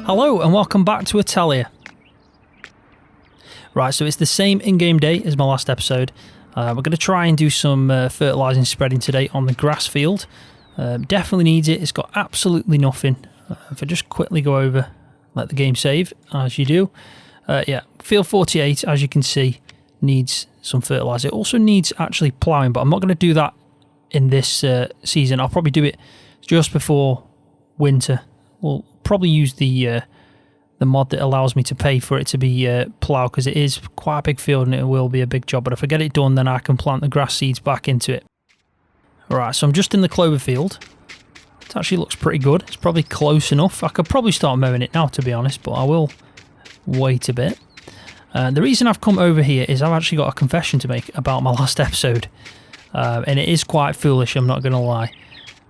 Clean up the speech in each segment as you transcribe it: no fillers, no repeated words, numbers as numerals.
Hello and welcome back to Italia. Right, so it's the same in-game day as my last episode. We're going to try and do some fertilizing spreading today on the grass field. Definitely needs it. It's got absolutely nothing. If I just quickly go over, let the game save, as you do. Yeah, field 48, as you can see, needs some fertilizer. It also needs actually ploughing, but I'm not going to do that in this season. I'll probably do it just before winter. We'll probably use the mod that allows me to pay for it to be ploughed, because it is quite a big field and it will be a big job. But if I get it done, then I can plant the grass seeds back into it. Alright, so I'm just in the clover field. It actually looks pretty good. It's probably close enough. I could probably start mowing it now, to be honest, but I will wait a bit. The reason I've come over here is I've actually got a confession to make about my last episode. And it is quite foolish, I'm not going to lie.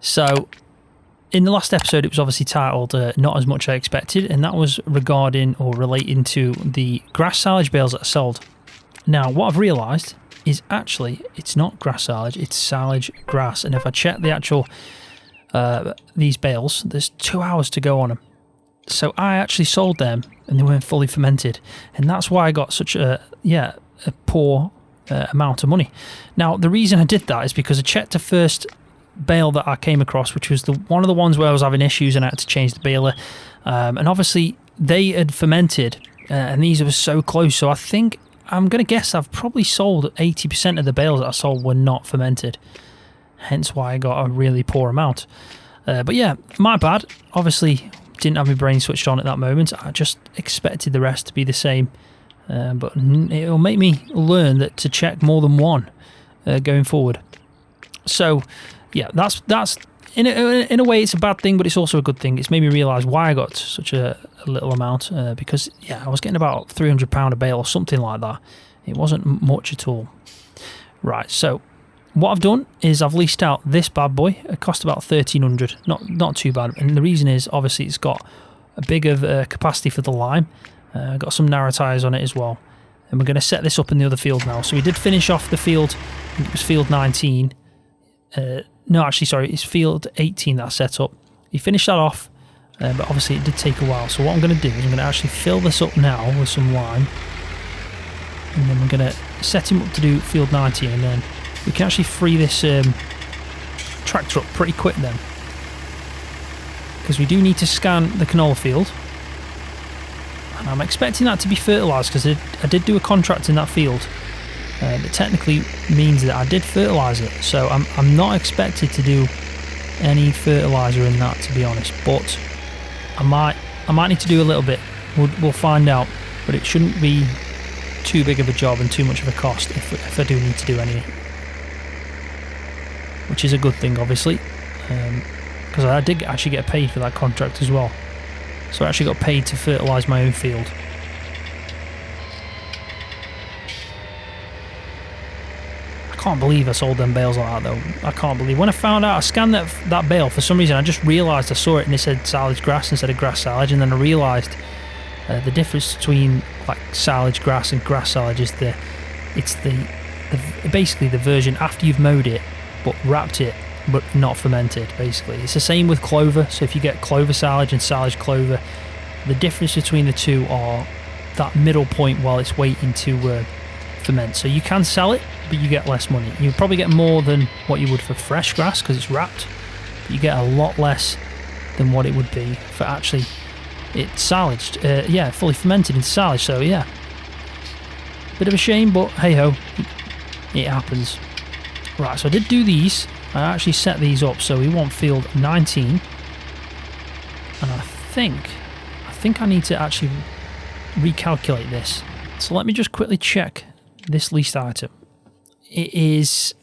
So, in the last episode, it was obviously titled Not As Much I Expected, and that was regarding or relating to the grass silage bales that I sold. Now, what I've realised is actually it's not grass silage, it's silage grass. And if I check the actual, these bales, there's 2 hours to go on them. So I actually sold them and they weren't fully fermented. And that's why I got such a poor amount of money. Now, the reason I did that is because I checked the first bale that I came across, which was one of the ones where I was having issues and I had to change the baler. And obviously they had fermented and these were so close. So I think, I'm going to guess I've probably sold 80% of the bales that I sold were not fermented. Hence why I got a really poor amount. But yeah, my bad. Obviously didn't have my brain switched on at that moment. I just expected the rest to be the same. But it'll make me learn that to check more than one going forward. So yeah, that's in a way it's a bad thing, but it's also a good thing. It's made me realise why I got such a little amount, because yeah, I was getting about £300 a bale or something like that. It wasn't much at all. Right, so what I've done is I've leased out this bad boy. It cost about £1,300, not too bad. And the reason is obviously it's got a big of capacity for the lime. Got some narrow tyres on it as well. And we're going to set this up in the other field now. So we did finish off the field. I think it was field 19. No, actually, sorry, it's field 18 that I set up. We finished that off, but obviously it did take a while. So what I'm going to do is I'm going to actually fill this up now with some lime. And then we're going to set him up to do field 19. And then we can actually free this tractor up pretty quick then. Because we do need to scan the canola field. And I'm expecting that to be fertilised because I did do a contract in that field. That technically means that I did fertilise it. So I'm not expected to do any fertiliser in that, to be honest. But I might need to do a little bit. We'll find out. But it shouldn't be too big of a job and too much of a cost if I do need to do any. Which is a good thing, obviously. Because I did actually get paid for that contract as well. So I actually got paid to fertilise my own field. I can't believe I sold them bales like that though. I can't believe. When I found out, I scanned that bale, for some reason I just realised I saw it and it said silage grass instead of grass silage, and then I realised the difference between like silage grass and grass silage is it's basically the version after you've mowed it but wrapped it but not fermented. Basically it's the same with clover. So if you get clover silage and silage clover, the difference between the two are that middle point while it's waiting to ferment. So you can sell it, but you get less money. You probably get more than what you would for fresh grass because it's wrapped, but you get a lot less than what it would be for actually it silaged, fully fermented into silage. So yeah, bit of a shame, but hey ho, it happens. Right, so I did do these. I actually set these up, so we want field 19, and I think I need to actually recalculate this. So let me just quickly check this leased item. It is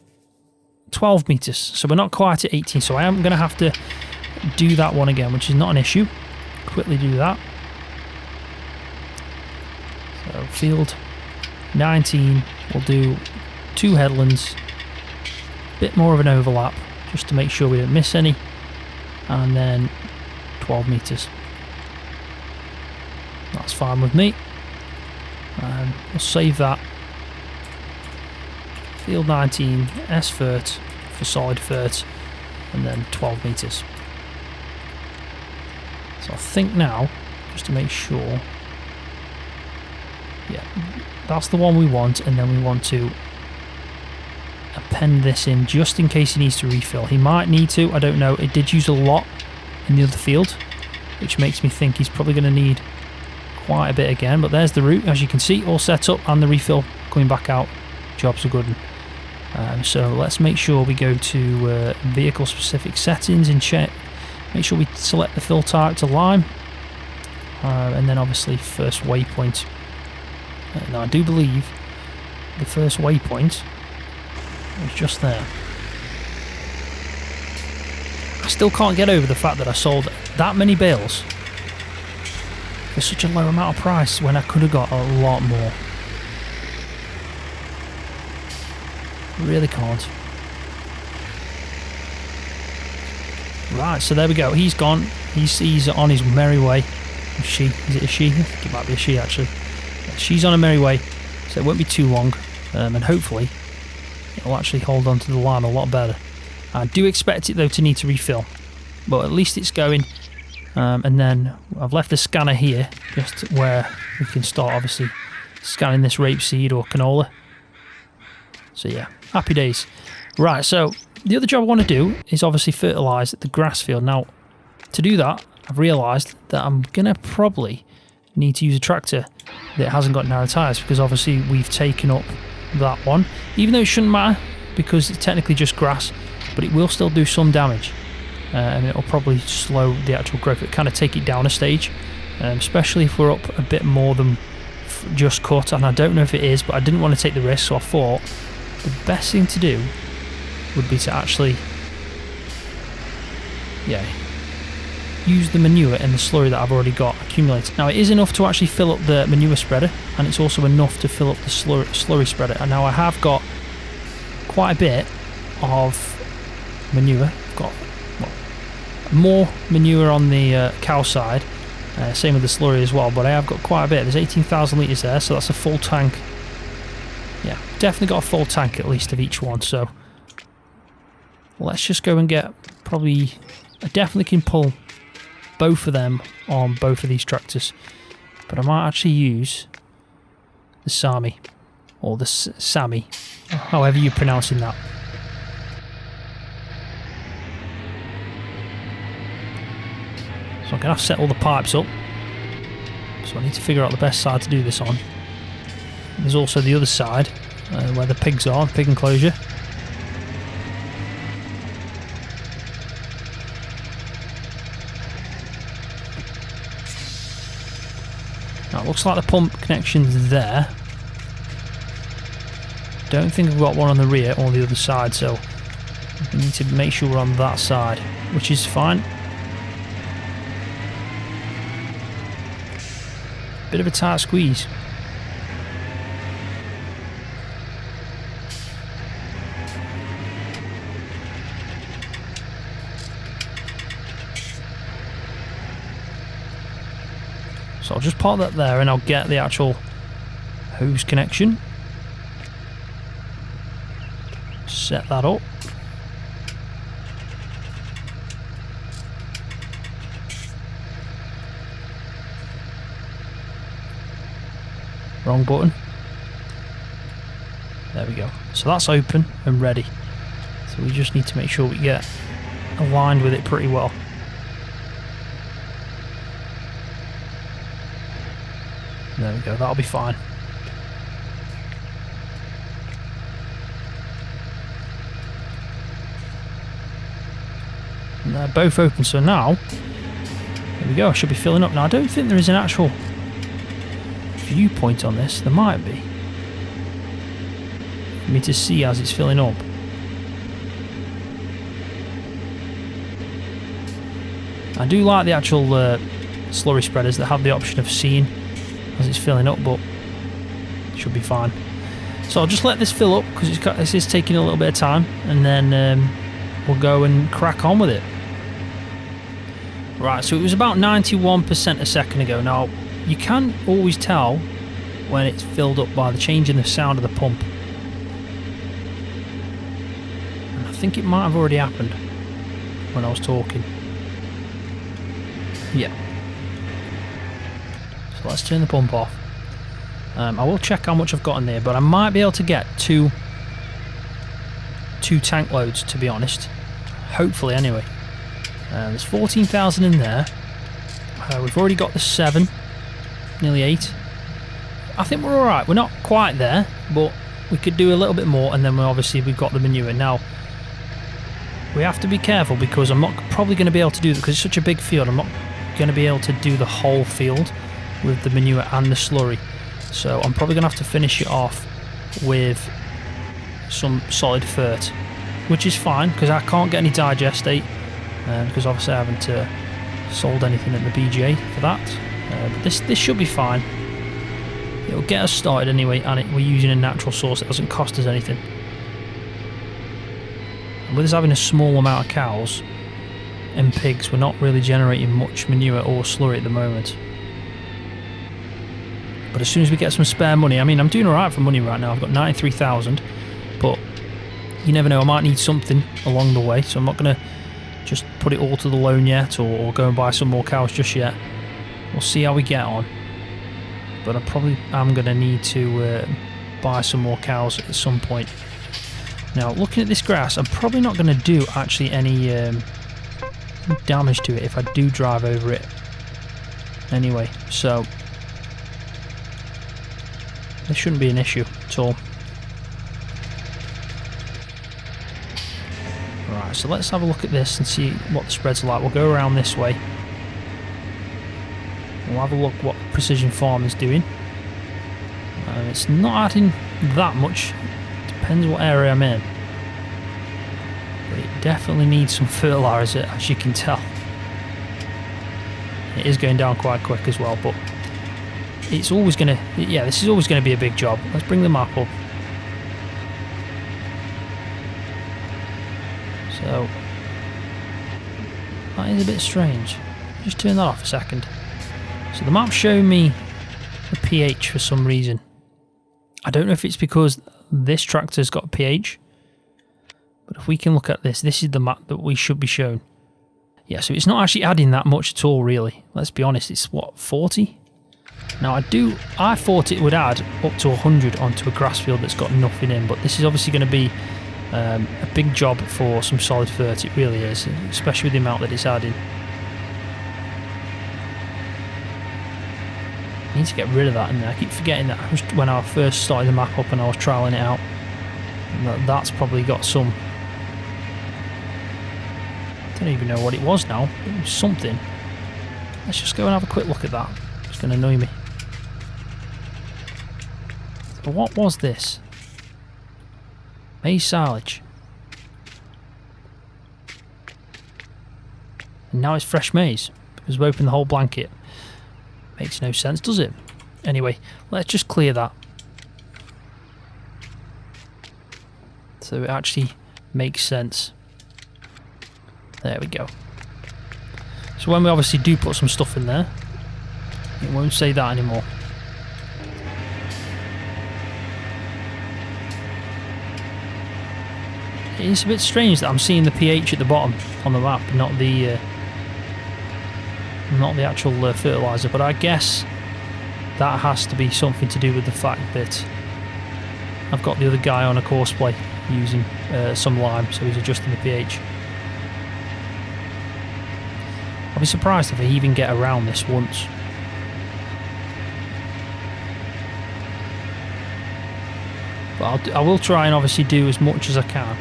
12 meters, so we're not quite at 18, so I am going to have to do that one again, which is not an issue. Quickly do that. So field 19, we'll do 2 headlands, bit more of an overlap just to make sure we don't miss any, and then 12 meters. That's fine with me. We'll save that. Field 19, S-fert for solid fert, and then 12 meters. So I think now just to make sure. Yeah, that's the one we want, and then we want to append this in just in case he needs to refill. He might need to, I don't know. It did use a lot in the other field, which makes me think he's probably going to need quite a bit again. But there's the route, as you can see, all set up, and the refill coming back out. Job's a good one. So let's make sure we go to vehicle specific settings and check. Make sure we select the fill type to lime, and then obviously first waypoint. Now I do believe the first waypoint was just there. I still can't get over the fact that I sold that many bales for such a low amount of price when I could have got a lot more. Really can't. Right, so there we go. He's gone. He's on his merry way. She, is it a she? I think it might be a she actually. She's on a merry way, so it won't be too long, and hopefully it'll actually hold on to the line a lot better. I do expect it though to need to refill, but at least it's going. And then I've left the scanner here, just where we can start obviously scanning this rapeseed or canola. So yeah, happy days. Right, so the other job I want to do is obviously fertilise the grass field. Now, to do that, I've realised that I'm going to probably need to use a tractor that hasn't got narrow tyres, because obviously we've taken up that one. Even though it shouldn't matter, because it's technically just grass, but it will still do some damage. And it'll probably slow the actual growth. It'll kind of take it down a stage, especially if we're up a bit more than just cut. And I don't know if it is, but I didn't want to take the risk, so I thought the best thing to do would be to actually, yeah, use the manure and the slurry that I've already got accumulated. Now it is enough to actually fill up the manure spreader, and it's also enough to fill up the slurry spreader. And now I have got quite a bit of manure. I've got more manure on the cow side, same with the slurry as well, but I have got quite a bit. There's 18,000 litres there, so that's a full tank. Yeah, definitely got a full tank at least of each one. So let's just go and get, probably, I definitely can pull both of them on both of these tractors, but I might actually use the Sami, or the Sami, however you're pronouncing that. So I'm going to have to set all the pipes up, so I need to figure out the best side to do this on. There's also the other side, where the pigs are, the pig enclosure. Now it looks like the pump connection's there. Don't think I've got one on the rear or the other side, so we need to make sure we're on that side, which is fine. Bit of a tight squeeze. So I'll just park that there, and I'll get the actual hose connection. Set that up. Wrong button. There we go. So that's open and ready. So we just need to make sure we get aligned with it pretty well. There we go, that'll be fine. And they're both open, so now, there we go, I should be filling up. Now I don't think there is an actual viewpoint on this. There might be, for me to see as it's filling up. I do like the actual slurry spreaders that have the option of seeing as it's filling up, but it should be fine. So I'll just let this fill up, because this is taking a little bit of time, and then we'll go and crack on with it. Right, so it was about 91% a second ago. Now you can always tell when it's filled up by the change in the sound of the pump, and I think it might have already happened when I was talking. Yeah. So let's turn the pump off. I will check how much I've got in there, but I might be able to get two tank loads, to be honest. Hopefully, anyway. There's 14,000 in there. We've already got the 7, nearly 8. I think we're alright. We're not quite there, but we could do a little bit more, and then we've got the manure. Now, we have to be careful because I'm not probably going to be able to do that because it's such a big field. I'm not going to be able to do the whole field with the manure and the slurry. So I'm probably going to have to finish it off with some solid fert, which is fine because I can't get any digestate because obviously I haven't sold anything at the BGA for that. But this should be fine. It'll get us started anyway, and we're using a natural source. It doesn't cost us anything. And with us having a small amount of cows and pigs, we're not really generating much manure or slurry at the moment. But as soon as we get some spare money, I mean, I'm doing alright for money right now. I've got 93,000, but you never know, I might need something along the way, so I'm not going to just put it all to the loan yet, or go and buy some more cows just yet. We'll see how we get on. But I probably am going to need to buy some more cows at some point. Now, looking at this grass, I'm probably not going to do actually any damage to it if I do drive over it. Anyway, so this shouldn't be an issue at all. Right, so let's have a look at this and see what the spreads are like. We'll go around this way. We'll have a look what Precision Farm is doing. It's not adding that much. Depends what area I'm in. But it definitely needs some fertiliser, as you can tell. It is going down quite quick as well, but it's always going to... Yeah, this is always going to be a big job. Let's bring the map up. So, that is a bit strange. Just turn that off a second. So the map's showing me the pH for some reason. I don't know if it's because this tractor's got pH, but if we can look at this, this is the map that we should be shown. Yeah, so it's not actually adding that much at all, really. Let's be honest, it's what, 40? Now I thought it would add up to 100 onto a grass field that's got nothing in, but this is obviously going to be a big job for some solid fert. It really is, especially with the amount that it's adding. I need to get rid of that in there. I keep forgetting that when I first started the map up and I was trialling it out. That's probably got some... I don't even know what it was now. It was something. Let's just go and have a quick look at that. It's going to annoy me. But what was this? Maize silage. And now it's fresh maize because we opened the whole blanket. Makes no sense, does it? Anyway, let's just clear that. So it actually makes sense. There we go. So when we obviously do put some stuff in there, it won't say that anymore. It is a bit strange that I'm seeing the pH at the bottom on the map, not the actual fertiliser, but I guess that has to be something to do with the fact that I've got the other guy on a Courseplay using some lime, so he's adjusting the pH. I'll be surprised if I even get around this once. But I will try and obviously do as much as I can.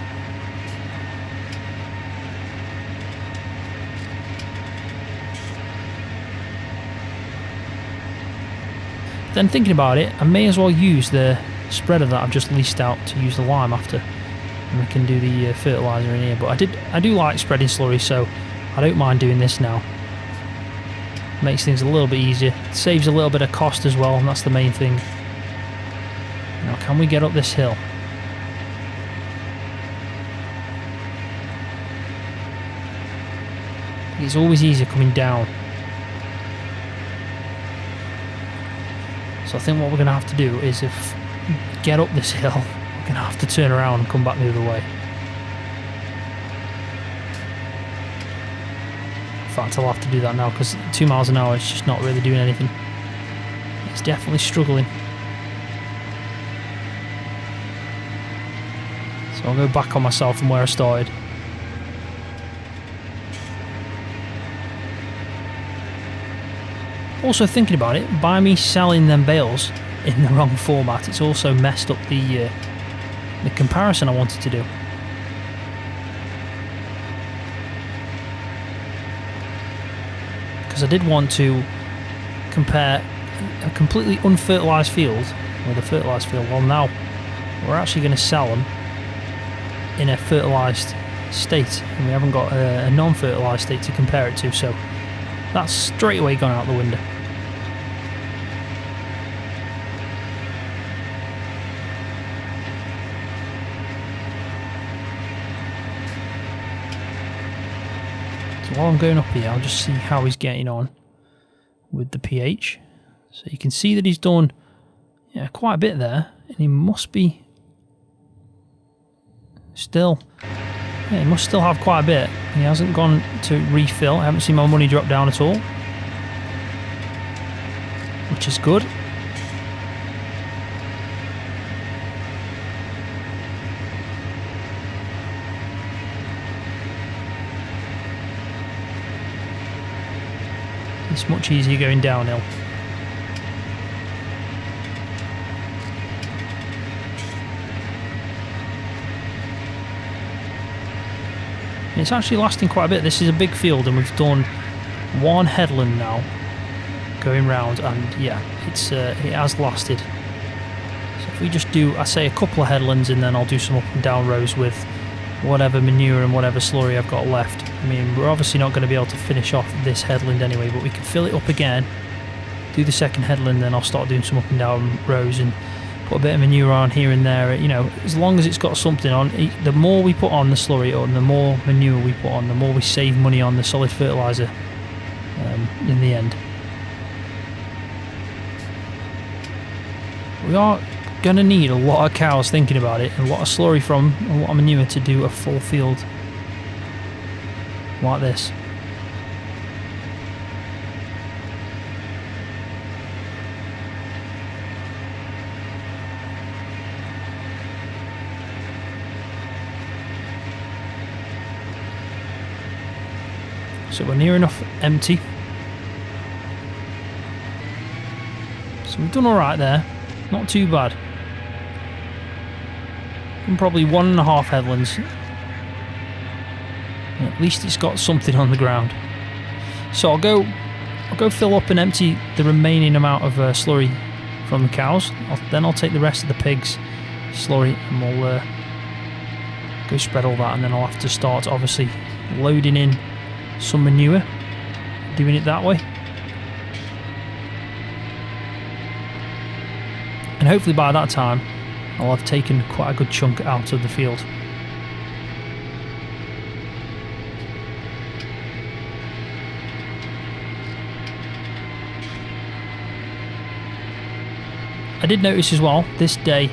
Then thinking about it, I may as well use the spreader that I've just leased out to use the lime after, and I can do the fertiliser in here. But I do like spreading slurry, so I don't mind doing this now. Makes things a little bit easier. It saves a little bit of cost as well, and that's the main thing. Now, can we get up this hill? It's always easier coming down. So I think what we're going to have to do is, if we get up this hill, we're going to have to turn around and come back the other way. In fact, I'll have to do that now because 2 miles an hour is just not really doing anything. It's definitely struggling. So I'll go back on myself from where I started. Also thinking about it, by me selling them bales in the wrong format, it's also messed up the comparison I wanted to do. Because I did want to compare a completely unfertilised field with a fertilised field. Well, now we're actually going to sell them in a fertilised state, and we haven't got a non-fertilised state to compare it to, so that's straight away gone out the window. So while I'm going up here, I'll just see how he's getting on with the pH. So you can see that he's done quite a bit there, and he must be still, he must still have quite a bit. He hasn't gone to refill. I haven't seen my money drop down at all, which is good. It's much easier going downhill. It's actually lasting quite a bit. This is a big field, and we've done one headland now going round, and yeah, it has lasted. So if we just do, I say, a couple of headlands, and then I'll do some up and down rows with whatever manure and whatever slurry I've got left. I mean, we're obviously not going to be able to finish off this headland anyway, but we can fill it up again, do the second headland, then I'll start doing some up and down rows and put a bit of manure on here and there. You know, as long as it's got something on, the more we put on the slurry or the more manure we put on, the more we save money on the solid fertiliser in the end. We are going to need a lot of cows, thinking about it, a lot of slurry from a lot of manure to do a full field like this. So we're near enough empty. So we've done alright there, not too bad. And probably 1.5 headlands. At least it's got something on the ground. So I'll go fill up and empty the remaining amount of slurry from the cows. Then I'll take the rest of the pigs' slurry and we'll go spread all that, and then I'll have to start obviously loading in some manure, doing it that way. And hopefully by that time I'll have taken quite a good chunk out of the field. I did notice as well this day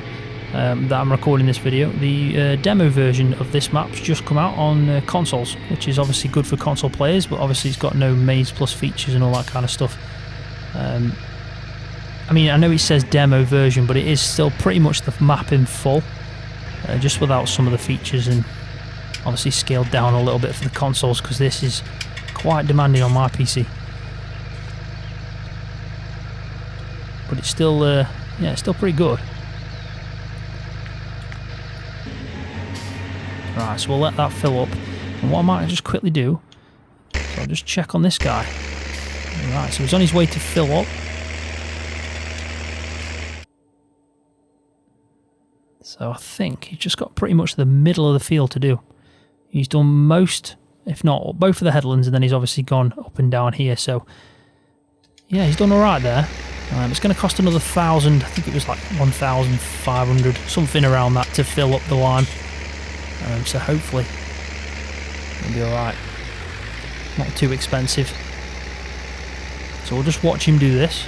that I'm recording this video, the demo version of this map's just come out on consoles, which is obviously good for console players, but obviously it's got no Maze Plus features and all that kind of stuff. I mean, I know it says demo version, but it is still pretty much the map in full, just without some of the features, and obviously scaled down a little bit for the consoles because this is quite demanding on my PC. But it's still, yeah, it's still pretty good. Right, so we'll let that fill up. And what I might just quickly do, so I'll just check on this guy. Right, so he's on his way to fill up. So I think he's just got pretty much the middle of the field to do. He's done most, if not both of the headlands, and then he's obviously gone up and down here. So yeah, he's done alright there. It's going to cost another 1,000, I think it was like 1,500, something around that, to fill up the line. So hopefully it'll be alright. Not too expensive. So we'll just watch him do this.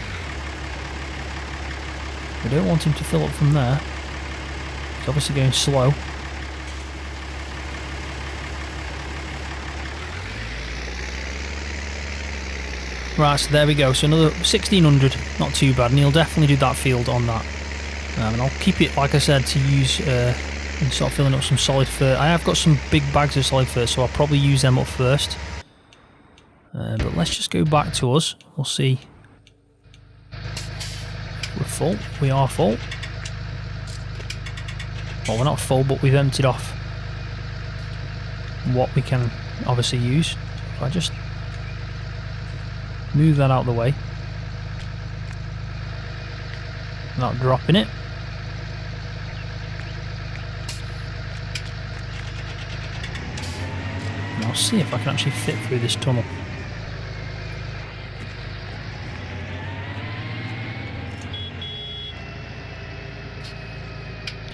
We don't want him to fill up from there. It's obviously going slow. Right, so there we go. So another 1600, not too bad. And he'll definitely do that field on that. And I'll keep it, like I said, to use and start filling up some solid fert. I have got some big bags of solid fert, so I'll probably use them up first. But let's just go back to us. We'll see. We're full. We are full. Well, we're not full, but we've emptied off what we can obviously use. If I just move that out of the way. Not dropping it. And I'll see if I can actually fit through this tunnel.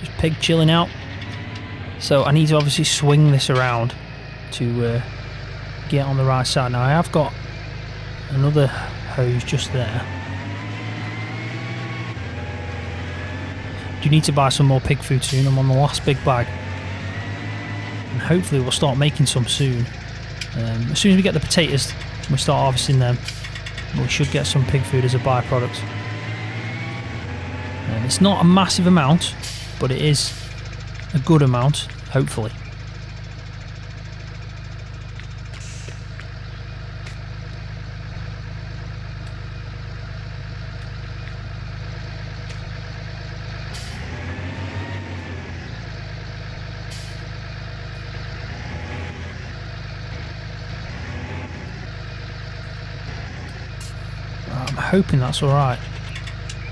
Just pig chilling out. So I need to obviously swing this around to get on the right side. Now I have got another hose just there. Do need to buy some more pig food soon. I'm on the last big bag. And hopefully we'll start making some soon. As soon as we get the potatoes, we start harvesting them. We should get some pig food as a byproduct. It's not a massive amount, but it is a good amount, hopefully. I'm hoping that's alright.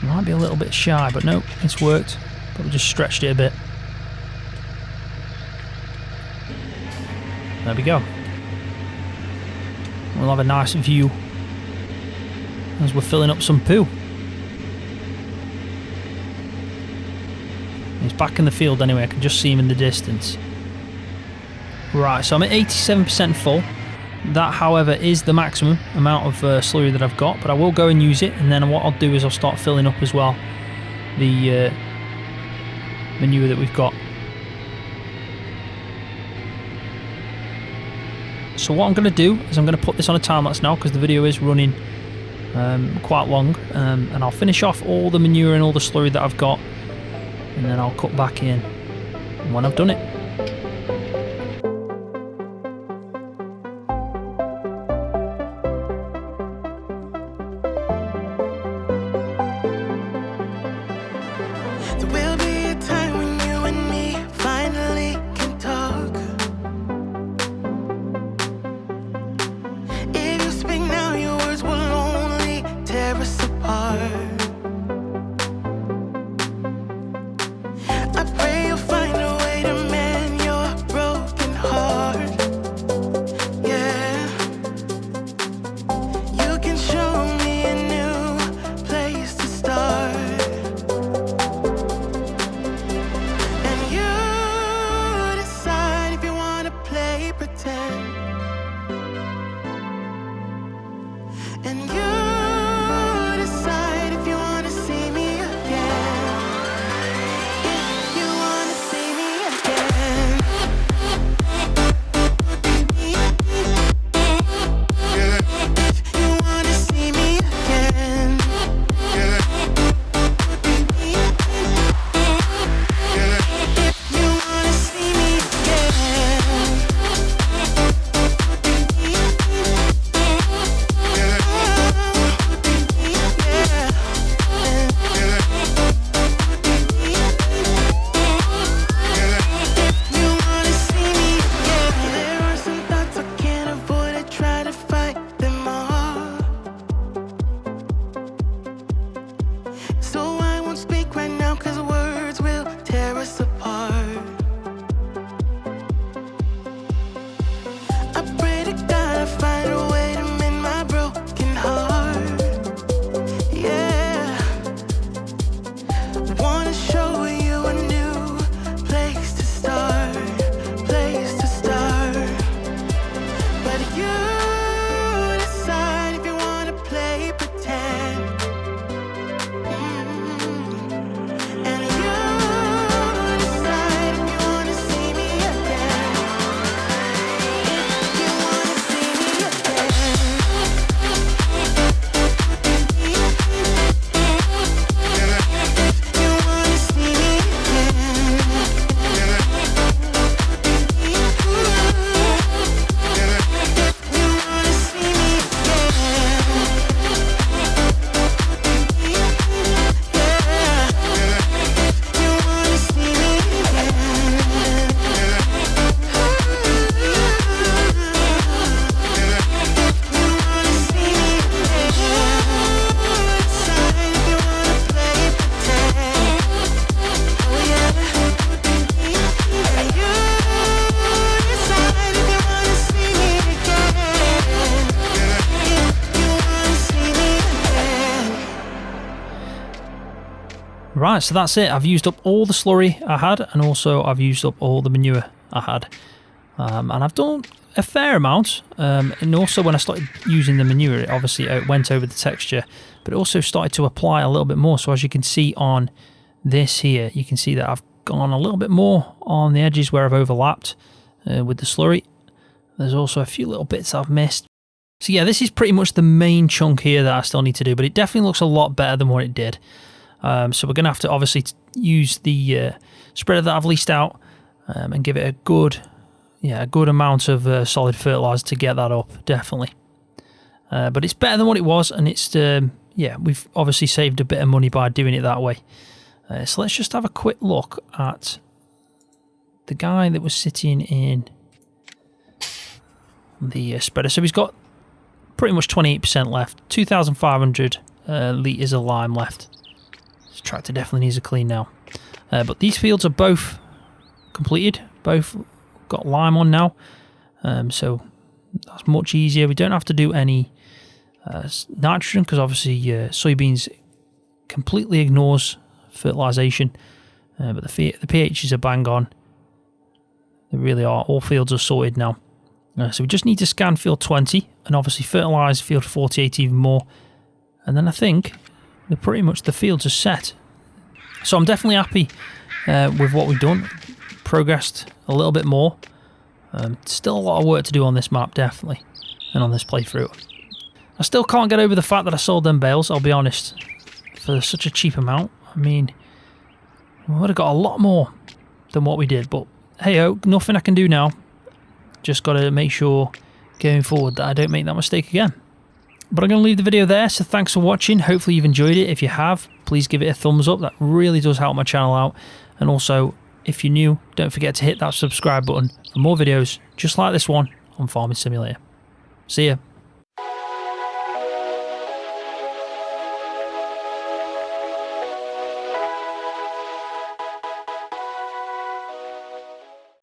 Might be a little bit shy, but no, it's worked. Probably just stretched it a bit. There we go. We'll have a nice view as we're filling up some poo. He's back in the field anyway, I can just see him in the distance. Right, so I'm at 87% full. That, however, is the maximum amount of slurry that I've got, but I will go and use it, and then what I'll do is I'll start filling up as well the manure that we've got. So what I'm going to do is I'm going to put this on a time lapse now because the video is running quite long, and I'll finish off all the manure and all the slurry that I've got, and then I'll cut back in when I've done it. Right, so that's it. I've used up all the slurry I had, and also I've used up all the manure I had. And I've done a fair amount, and also when I started using the manure, it obviously went over the texture, but it also started to apply a little bit more. So as you can see on this here, you can see that I've gone a little bit more on the edges where I've overlapped with the slurry. There's also a few little bits I've missed. So yeah, this is pretty much the main chunk here that I still need to do, but it definitely looks a lot better than what it did. So we're going to have to obviously use the spreader that I've leased out and give it a good amount of solid fertilizer to get that up, definitely. But it's better than what it was, and it's we've obviously saved a bit of money by doing it that way. So let's just have a quick look at the guy that was sitting in the spreader. So he's got pretty much 28% left, 2,500 litres of lime left. This tractor definitely needs a clean now. But these fields are both completed, both got lime on now, so that's much easier. We don't have to do any nitrogen, because obviously soybeans completely ignores fertilization, but the pHs are bang on. They really are. All fields are sorted now. So we just need to scan field 20 and obviously fertilize field 48 even more, and then I think pretty much the fields are set. So I'm definitely happy with what we've done. Progressed a little bit more. Still a lot of work to do on this map, definitely, and on this playthrough. I still can't get over the fact that I sold them bales, I'll be honest, for such a cheap amount. I mean, we would have got a lot more than what we did, but hey-ho, nothing I can do now. Just got to make sure going forward that I don't make that mistake again. But I'm going to leave the video there, so thanks for watching. Hopefully you've enjoyed it. If you have, please give it a thumbs up. That really does help my channel out. And also, if you're new, don't forget to hit that subscribe button for more videos just like this one on Farming Simulator. See ya.